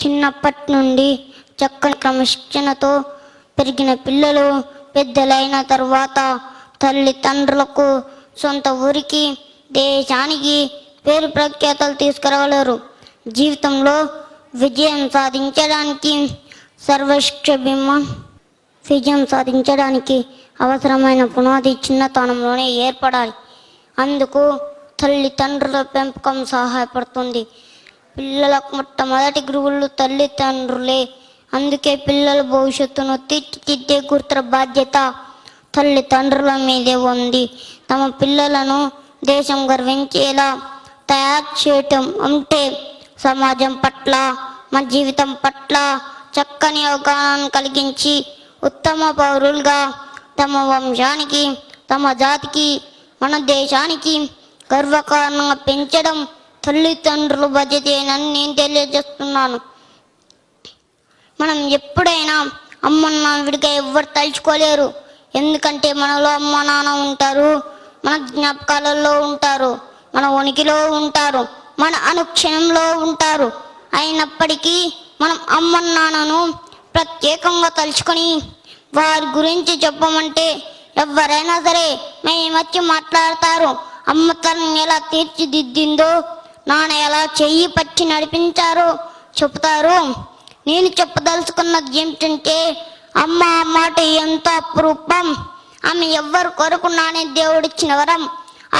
చిన్నప్పటి నుండి చక్కని క్రమశిక్షణతో పెరిగిన పిల్లలు పెద్దలైన తర్వాత తల్లిదండ్రులకు, సొంత ఊరికి, దేశానికి పేరు ప్రఖ్యాతలు తీసుకురాగలరు. జీవితంలో విజయం సాధించడానికి అవసరమైన పునాది చిన్నతనంలోనే ఏర్పడాలి. అందుకు తల్లిదండ్రుల పెంపకం సహాయపడుతుంది. పిల్లలకు మొట్టమొదటి గురువులు తల్లిదండ్రులే. అందుకే పిల్లల భవిష్యత్తును తీర్చిదిద్దే గురుతర బాధ్యత తల్లిదండ్రుల మీదే ఉంది. తమ పిల్లలను దేశం గర్వించేలా తయారు చేయటం అంటే సమాజం పట్ల, మన జీవితం పట్ల చక్కని అవగాహన కలిగించి ఉత్తమ పౌరులుగా తమ వంశానికి, తమ జాతికి, మన దేశానికి గర్వకారణంగా పెంచడం తల్లిదండ్రుల బాధ్యతేనని నేను తెలియజేస్తున్నాను. మనం ఎప్పుడైనా అమ్మ నాన్న విడిగా ఎవ్వరు తలుచుకోలేరు. ఎందుకంటే మనలో అమ్మ నాన్న ఉంటారు, మన జ్ఞాపకాలలో ఉంటారు, మన ఉనికిలో ఉంటారు, మన అనుక్షణంలో ఉంటారు. అయినప్పటికీ మనం అమ్మ నాన్నను ప్రత్యేకంగా తలుచుకొని వారి గురించి చెప్పమంటే ఎవరైనా సరే మేమొచ్చి మాట్లాడతారు. అమ్మ తనని ఎలా తీర్చిదిద్దిందో, నాన్న ఎలా చెయ్యి పట్టి నడిపించారో చెబుతారు. నేను చెప్పదలుచుకున్నది ఏమిటంటే, అమ్మ మాట ఎంత అపురూపం. ఆమె ఎవ్వరు కొరకు నానే దేవుడిచ్చిన వరం.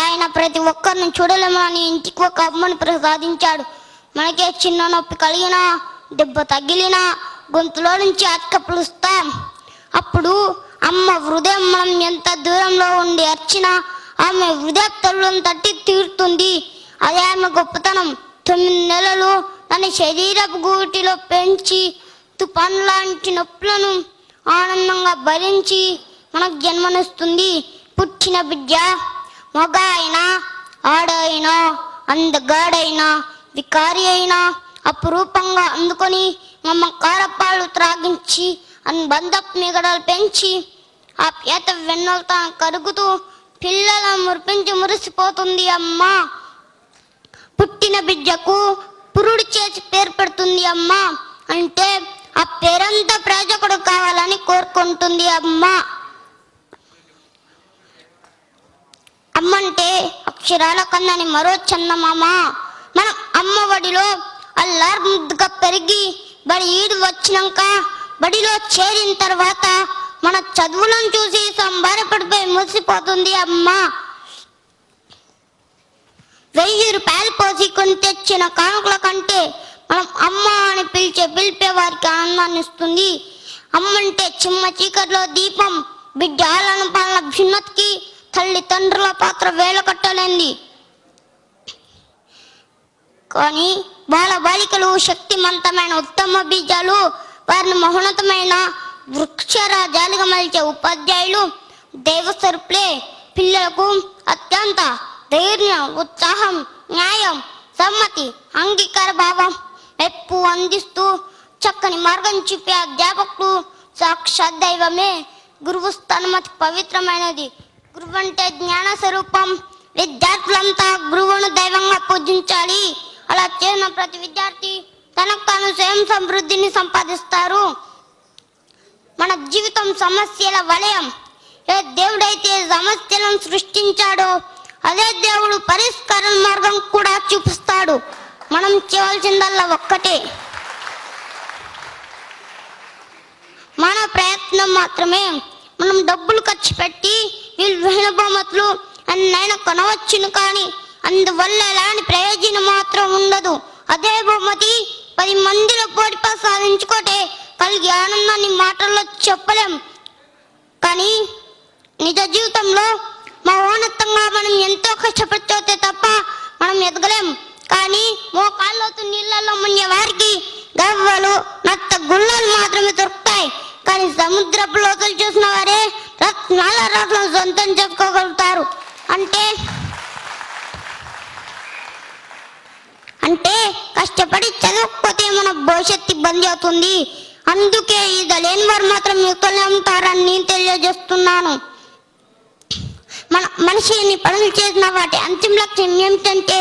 ఆయన ప్రతి ఒక్కరిని చూడలేమని ఇంటికి ఒక అమ్మని ప్రసాదించాడు. మనకే చిన్న నొప్పి కలిగినా, దెబ్బ తగిలినా గొంతులో నుంచి అక్క పిలుస్తాం. అప్పుడు అమ్మ హృదయం మనం ఎంత దూరంలో ఉండి అర్చినా ఆమె హృదయ తల్లులను తట్టి తీరుతుంది. అదే ఆమె గొప్పతనం. 9 నెలలు తన శరీరపు గూటిలో పెంచి తుఫాన్ లాంటి నొప్పులను ఆనందంగా భరించి మనకు జన్మనిస్తుంది. పుట్టిన బిడ్డ మగ అయినా, ఆడ అయినా, అందగాడైనా, వికారి అయినా అపురూపంగా అందుకొని మమకారపాలు త్రాగించి అనుబంధపు మిగడలు పెంచి ఆ పేత వెన్నెలతో కరుగుతూ పిల్లలను మురిపించి మురిసిపోతుంది అమ్మ. పుట్టిన బిడ్డకు పురుడు చేసి పేరు పెడుతుంది అమ్మ. అంటే ఆ పేరంతా ప్రయోజకుడు కావాలని కోరుకుంటుంది అమ్మ. అమ్మంటే అక్షరాల కన్నని మరో చందమామ. మనం అమ్మ ఒడిలో అల్లారు ముద్దుగా పెరిగి బడి ఈడు వచ్చినాక బడిలో చేరిన తర్వాత మన చదువులను చూసి సంబరపడిపోయి మురిసిపోతుంది అమ్మ. 1000 రూపాయలు పోసి కొని తెచ్చిన కానుకల కంటే మనం అమ్మ అని పిలిపే వారికి ఆనందాన్ని ఇస్తుంది. అమ్మంటే చిమ్మ చీకట్లో దీపం. బిడ్డ ఆలన పాలన భిన్నతకి తల్లిదండ్రుల పాత్ర వేల కట్టలేంది. కానీ బాలబాలికలు శక్తివంతమైన ఉత్తమ బీజాలు. వారిని మహోన్నతమైన వృక్షరాజాలుగా మలిచే ఉపాధ్యాయులు దైవస్వరూపులే. పిల్లలకు అత్యంత ధైర్యం, ఉత్సాహం, న్యాయం, సమ్మతి, అంగీకార భావం ఎప్పు అందిస్తూ చక్కని మార్గం చూపే అధ్యాపకులు సాక్షాత్ దైవమే. గురువు స్థానం అతి పవిత్రమైనది. గురువు అంటే జ్ఞాన స్వరూపం. విద్యార్థులంతా గురువును దైవంగా పూజించాలి. అలా చేసిన ప్రతి విద్యార్థి తనకు తాను స్వయం సమృద్ధిని సంపాదిస్తారు. మన జీవితం సమస్యల వలయం. ఏ దేవుడైతే సమస్యలను సృష్టించాడో అదే దేవుడు పరిష్కార మార్గం కూడా చూపిస్తాడు. మనం చేయవలసిందల్లా ఒక్కటే, మన ప్రయత్నం మాత్రమే. మనం డబ్బులు ఖర్చు పెట్టి విలువైన బహుమతులు అన్నైనా కొనవచ్చును, కానీ అందువల్ల ఎలాంటి ప్రయోజనం మాత్రం ఉండదు. అదే బహుమతి 10 మందిలో పోటీపై సాధించుకోటే కలిగే ఆనందాన్ని మాటల్లో చెప్పలేం. కానీ నిజ జీవితంలో మహోన్నతంగా మనం ఎంతో కష్టపడితే తప్ప మనం ఎదగలేం. కానీ మోకాళ్ళతో నీళ్ళల్లో మునిగే వారికి గవ్వలు, నత్త గుళ్ళలు మాత్రమే దొరుకుతాయి. కానీ సముద్రపు లోతులు చూసిన వారే రత్నాల రాట్లను సొంతం చేసుకోగలుగుతారు. అంటే కష్టపడి చదవకపోతే మన భవిష్యత్తు ఇబ్బంది అవుతుంది. అందుకే ఇది లేని వారు మాత్రం యుక్తలే ఉంటారని నేను తెలియజేస్తున్నాను. మనిషిని పనులు చేసిన వాటి అంతిమ లక్ష్యం ఏమిటంటే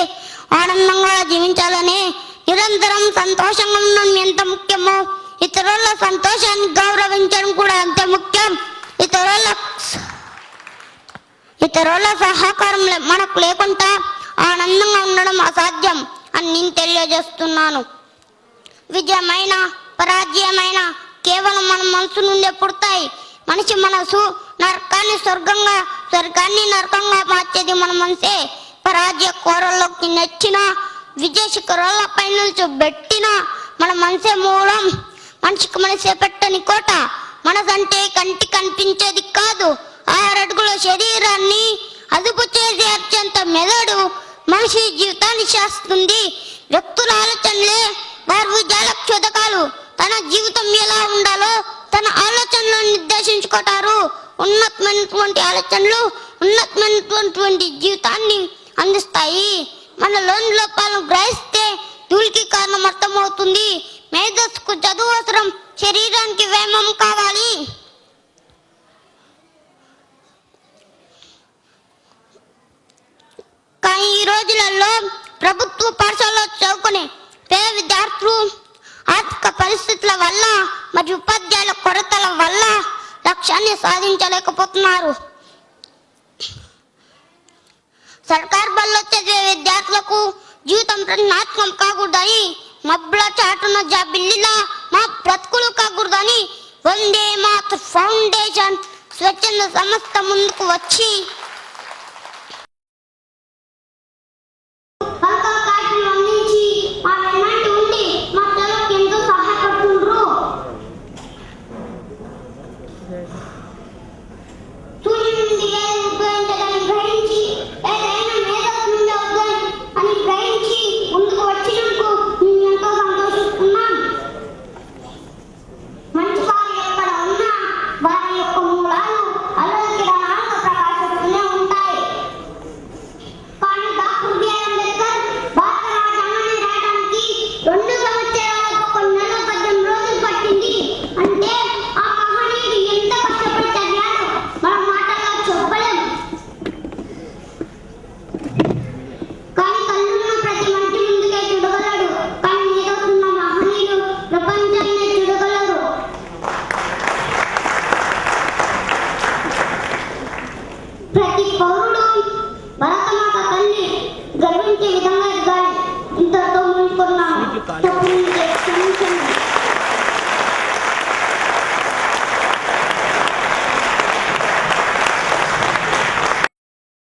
ఆనందంగా జీవించాలని. నిరంతరం సంతోషంగా ఉండడం ఎంత ముఖ్యమో ఇతరుల సంతోషాన్ని గౌరవించడం కూడా అంతే ముఖ్యం. ఇతరుల సహకారం మనకు లేకుండా ఆనందంగా ఉండడం అసాధ్యం అని నేను తెలియజేస్తున్నాను. విజయమైన పరాజయమైన కేవలం మన మనసు నుండే పుడతాయి. మనిషి మనసు నరకాన్ని స్వర్గంగా, స్వర్గాన్ని నరకంగా మార్చేది మన మనసే. పరాజయ కోరల్లోకి నెచ్చిన విజయ శిఖరాలపై నిల్చోబెట్టిన మన మనసే మూలం. మనిషికి మనసే పెట్టని కోట. మనసంటే కంటి కనిపించేది కాదు. 6 అడుగుల శరీరాన్ని అదుపు చేసే అత్యంత మెదడు మనిషి జీవితాన్ని శాస్తుంది. వ్యక్తుల ఆలోచనలే వారి విజయాల క్షోధకాలు. తన జీవితం ఎలా ఉండాలో తన ఆలోచనలు నిర్దేశించుకుంటారు. ఉన్నతమైనటువంటి ఆలోచనలు ఉన్నతమైనటువంటి జీవితాన్ని అందిస్తాయి. మనలోని లోపాలను గ్రహిస్తే ధూళికి కారణం అర్థమవుతుంది. మేధస్సుకు చదువు అవసరం, శరీరానికి వ్యాయామం కావాలి. కానీ ఈ రోజులలో ప్రభుత్వ పాఠశాలలో చదువుకునే పేద విద్యార్థులు ఆర్థిక పరిస్థితుల వల్ల మరియు ఉపాధ్యాయుల కొరతల వల్ల లక్ష్యాన్ని సాధించలేకపోతున్నారు. సర్కార్ బడిలో చదివే విద్యార్థులకు జీవితం ప్రశ్నాత్మకం కాకూడదని, మబ్బుల చాటున జాబిల్లిలా మా బ్రతుకులు కాకూడదని వందే మాతృ ఫౌండేషన్ స్వచ్ఛంద సంస్థ ముందుకు వచ్చి